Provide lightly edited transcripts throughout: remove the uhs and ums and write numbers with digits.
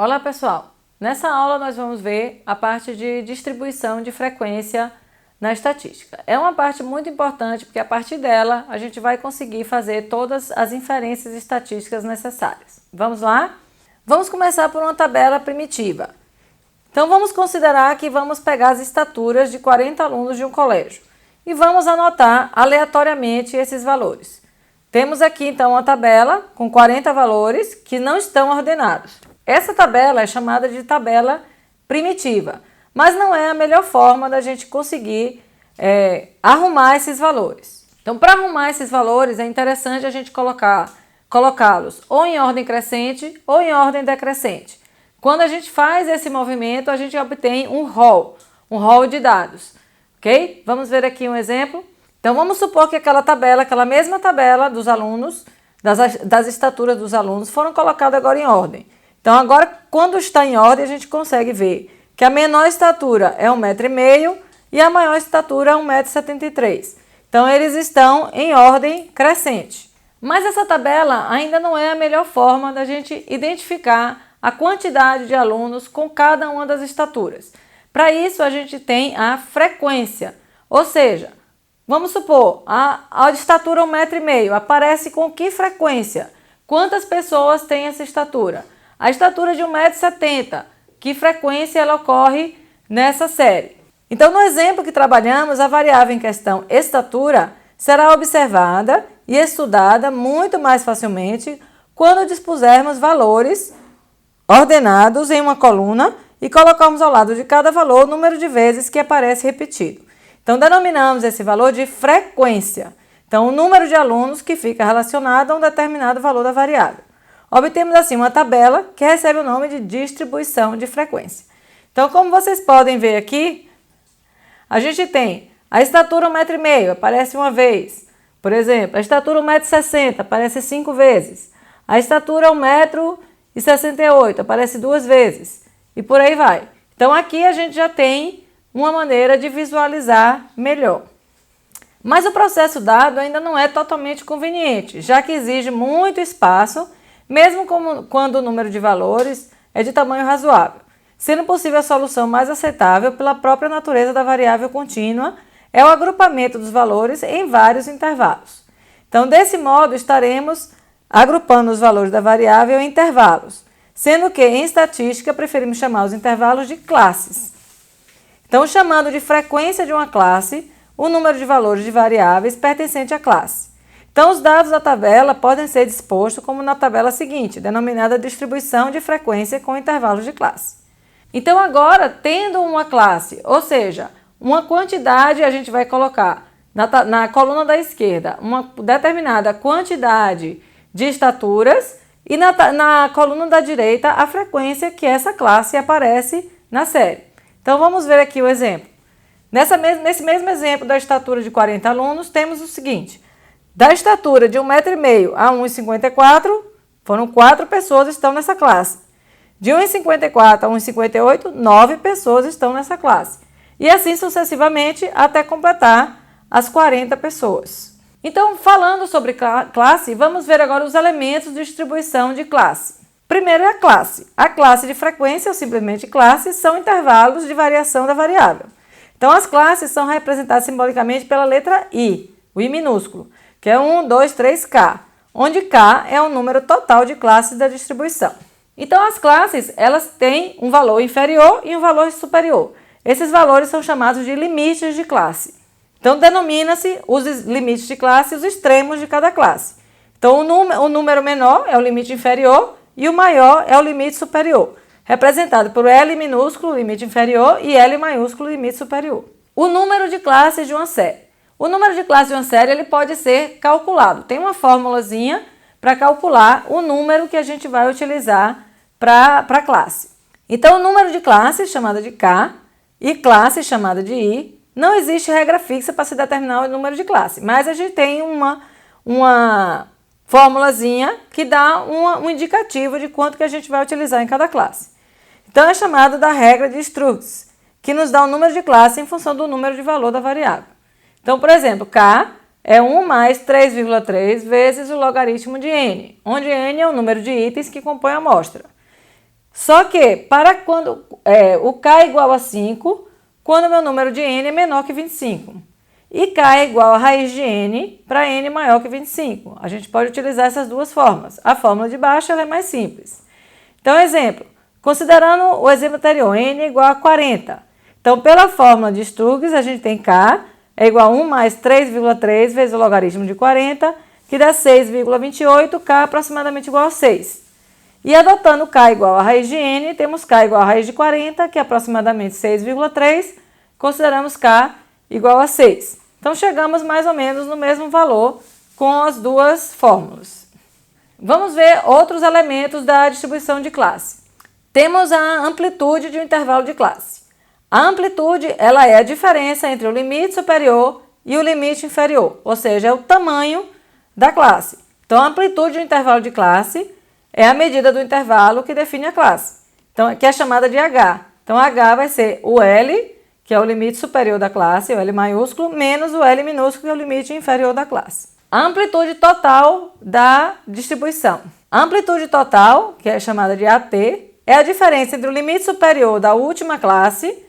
Olá pessoal, nessa aula nós vamos ver a parte de distribuição de frequência na estatística. É uma parte muito importante porque a partir dela a gente vai conseguir fazer todas as inferências estatísticas necessárias. Vamos lá? Vamos começar por uma tabela primitiva. Então vamos considerar que vamos pegar as estaturas de 40 alunos de um colégio e vamos anotar aleatoriamente esses valores. Temos aqui então uma tabela com 40 valores que não estão ordenados. Essa tabela é chamada de tabela primitiva, mas não é a melhor forma da gente conseguir arrumar esses valores. Então, para arrumar esses valores, é interessante a gente colocá-los ou em ordem crescente ou em ordem decrescente. Quando a gente faz esse movimento, a gente obtém um rol de dados, ok? Vamos ver aqui um exemplo. Então, vamos supor que aquela mesma tabela dos alunos, das estaturas dos alunos, foram colocadas agora em ordem. Então, agora, quando está em ordem, a gente consegue ver que a menor estatura é 1,5 m e a maior estatura é 1,73 m. Então, eles estão em ordem crescente. Mas essa tabela ainda não é a melhor forma da gente identificar a quantidade de alunos com cada uma das estaturas. Para isso, a gente tem a frequência, ou seja, vamos supor, a estatura 1,5 m aparece com que frequência? Quantas pessoas têm essa estatura? A estatura de 1,70 m, que frequência ela ocorre nessa série? Então, no exemplo que trabalhamos, a variável em questão, estatura, será observada e estudada muito mais facilmente quando dispusermos valores ordenados em uma coluna e colocarmos ao lado de cada valor o número de vezes que aparece repetido. Então, denominamos esse valor de frequência. Então, o número de alunos que fica relacionado a um determinado valor da variável. Obtemos assim uma tabela que recebe o nome de distribuição de frequência. Então, como vocês podem ver aqui, a gente tem a estatura 1,5 m, aparece uma vez. Por exemplo, a estatura 1,60 m, aparece 5 vezes. A estatura 1,68 m, aparece 2 vezes. E por aí vai. Então, aqui a gente já tem uma maneira de visualizar melhor. Mas o processo dado ainda não é totalmente conveniente, já que exige muito espaço, mesmo quando o número de valores é de tamanho razoável. Sendo possível a solução mais aceitável pela própria natureza da variável contínua, é o agrupamento dos valores em vários intervalos. Então, desse modo, estaremos agrupando os valores da variável em intervalos, sendo que, em estatística, preferimos chamar os intervalos de classes. Então, chamando de frequência de uma classe, o número de valores de variáveis pertencente à classe. Então, os dados da tabela podem ser dispostos como na tabela seguinte, denominada distribuição de frequência com intervalos de classe. Então, agora, tendo uma classe, ou seja, uma quantidade, a gente vai colocar na coluna da esquerda uma determinada quantidade de estaturas e na coluna da direita a frequência que essa classe aparece na série. Então, vamos ver aqui o exemplo. Nesse mesmo exemplo da estatura de 40 alunos, temos o seguinte. Da estatura de 1,5 m a 1,54 m, foram 4 pessoas que estão nessa classe. De 1,54 a 1,58 m, 9 pessoas estão nessa classe. E assim sucessivamente até completar as 40 pessoas. Então, falando sobre classe, vamos ver agora os elementos de distribuição de classe. Primeiro é a classe. A classe de frequência, ou simplesmente classe, são intervalos de variação da variável. Então, as classes são representadas simbolicamente pela letra I, o I minúsculo, que é 1, 2, 3, K, onde K é o número total de classes da distribuição. Então, as classes, elas têm um valor inferior e um valor superior. Esses valores são chamados de limites de classe. Então, denomina-se os limites de classe os extremos de cada classe. Então, o número menor é o limite inferior e o maior é o limite superior, representado por L minúsculo, limite inferior, e L maiúsculo, limite superior. O número de classes de uma série. O número de classes de uma série ele pode ser calculado. Tem uma formulazinha para calcular o número que a gente vai utilizar para a classe. Então, o número de classes, chamada de K, e classe, chamada de I, não existe regra fixa para se determinar o número de classe, mas a gente tem uma formulazinha que dá um indicativo de quanto que a gente vai utilizar em cada classe. Então, é chamado da regra de Struts, que nos dá o número de classe em função do número de valor da variável. Então, por exemplo, K é 1 mais 3,3 vezes o logaritmo de N, onde N é o número de itens que compõem a amostra. Só que para quando o k é igual a 5, quando o meu número de n é menor que 25. E k é igual a raiz de n para n maior que 25. A gente pode utilizar essas duas formas. A fórmula de baixo ela é mais simples. Então, exemplo, considerando o exemplo anterior, n é igual a 40. Então, pela fórmula de Sturges, a gente tem k é igual a 1 mais 3,3 vezes o logaritmo de 40, que dá 6,28, k aproximadamente igual a 6. E adotando k igual a raiz de n, temos k igual a raiz de 40, que é aproximadamente 6,3, consideramos k igual a 6. Então, chegamos mais ou menos no mesmo valor com as duas fórmulas. Vamos ver outros elementos da distribuição de classe. Temos a amplitude de um intervalo de classe. A amplitude ela é a diferença entre o limite superior e o limite inferior, ou seja, é o tamanho da classe. Então, a amplitude de um intervalo de classe é a medida do intervalo que define a classe, então, que é chamada de H. Então, H vai ser o L, que é o limite superior da classe, o L maiúsculo, menos o L minúsculo, que é o limite inferior da classe. A amplitude total da distribuição. A amplitude total, que é chamada de AT, é a diferença entre o limite superior da última classe,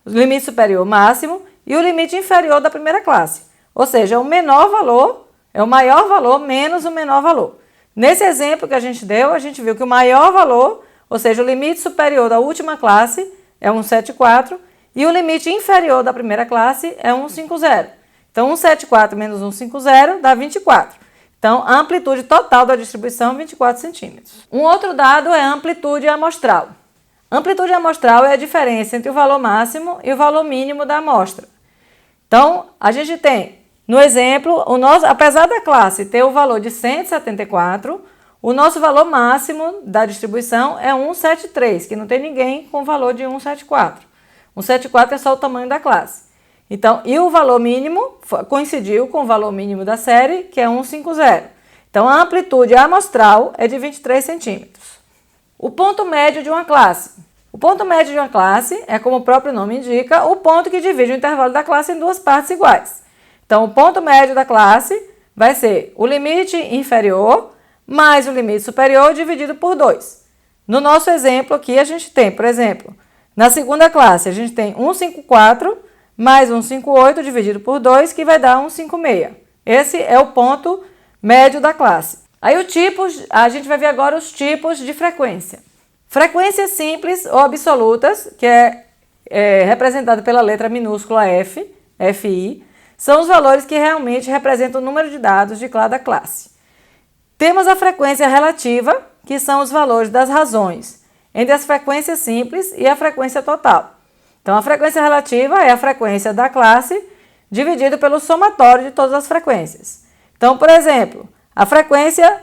o limite superior máximo, e o limite inferior da primeira classe. Ou seja, o menor valor é o maior valor menos o menor valor. Nesse exemplo que a gente deu, a gente viu que o maior valor, ou seja, o limite superior da última classe é 174 e o limite inferior da primeira classe é 150. Então, 174 menos 150 dá 24. Então, a amplitude total da distribuição é 24 centímetros. Um outro dado é a amplitude amostral. A amplitude amostral é a diferença entre o valor máximo e o valor mínimo da amostra. Então, a gente tem, no exemplo, apesar da classe ter o valor de 174, o nosso valor máximo da distribuição é 173, que não tem ninguém com o valor de 174. 174 é só o tamanho da classe. Então, e o valor mínimo coincidiu com o valor mínimo da série, que é 150. Então, a amplitude amostral é de 23 centímetros. O ponto médio de uma classe. O ponto médio de uma classe é, como o próprio nome indica, o ponto que divide o intervalo da classe em duas partes iguais. Então, o ponto médio da classe vai ser o limite inferior mais o limite superior dividido por 2. No nosso exemplo aqui, a gente tem, por exemplo, na segunda classe, a gente tem 154 mais 158 dividido por 2, que vai dar 156. Esse é o ponto médio da classe. Aí a gente vai ver agora os tipos de frequência. Frequências simples ou absolutas, que é representada pela letra minúscula F, FI, são os valores que realmente representam o número de dados de cada classe. Temos a frequência relativa, que são os valores das razões entre as frequências simples e a frequência total. Então, a frequência relativa é a frequência da classe dividido pelo somatório de todas as frequências. Então, por exemplo, a frequência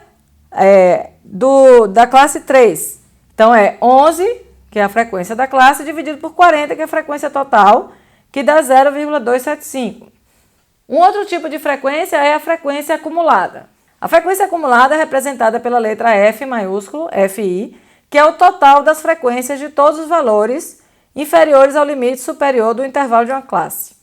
da classe 3. Então, é 11, que é a frequência da classe, dividido por 40, que é a frequência total, que dá 0,275. Um outro tipo de frequência é a frequência acumulada. A frequência acumulada é representada pela letra F maiúsculo, FI, que é o total das frequências de todos os valores inferiores ao limite superior do intervalo de uma classe.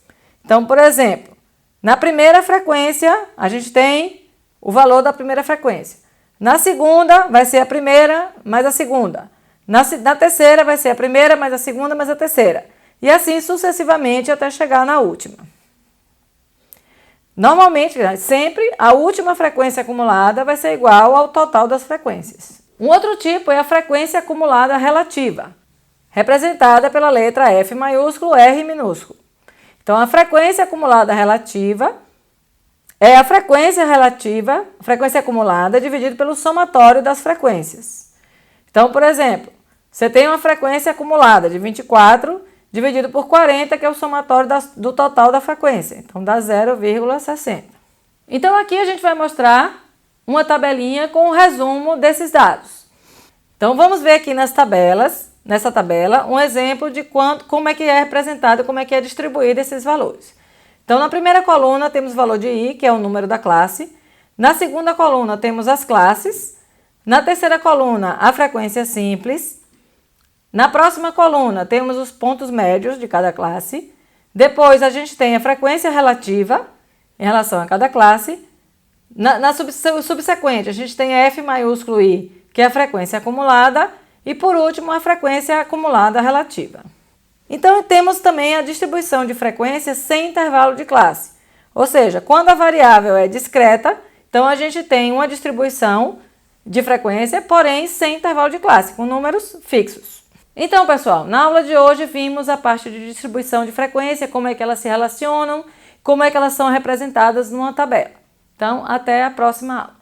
Então, por exemplo, na primeira frequência, a gente tem o valor da primeira frequência. Na segunda, vai ser a primeira mais a segunda. Na terceira, vai ser a primeira mais a segunda mais a terceira. E assim sucessivamente até chegar na última. Normalmente, sempre, a última frequência acumulada vai ser igual ao total das frequências. Um outro tipo é a frequência acumulada relativa, representada pela letra F maiúsculo, R minúsculo. Então, a frequência acumulada relativa é a frequência acumulada dividida pelo somatório das frequências. Então, por exemplo, você tem uma frequência acumulada de 24 dividido por 40, que é o somatório do total da frequência. Então, dá 0,60. Então, aqui a gente vai mostrar uma tabelinha com o resumo desses dados. Então, vamos ver aqui nessa tabela, um exemplo de como é que é representado, como é que é distribuído esses valores. Então, na primeira coluna temos o valor de I, que é o número da classe. Na segunda coluna temos as classes. Na terceira coluna, a frequência simples. Na próxima coluna, temos os pontos médios de cada classe. Depois, a gente tem a frequência relativa em relação a cada classe. Na subsequente, a gente tem F maiúsculo I, que é a frequência acumulada. E por último, a frequência acumulada relativa. Então, temos também a distribuição de frequência sem intervalo de classe. Ou seja, quando a variável é discreta, então a gente tem uma distribuição de frequência, porém sem intervalo de classe, com números fixos. Então, pessoal, na aula de hoje vimos a parte de distribuição de frequência, como é que elas se relacionam, como é que elas são representadas numa tabela. Então, até a próxima aula.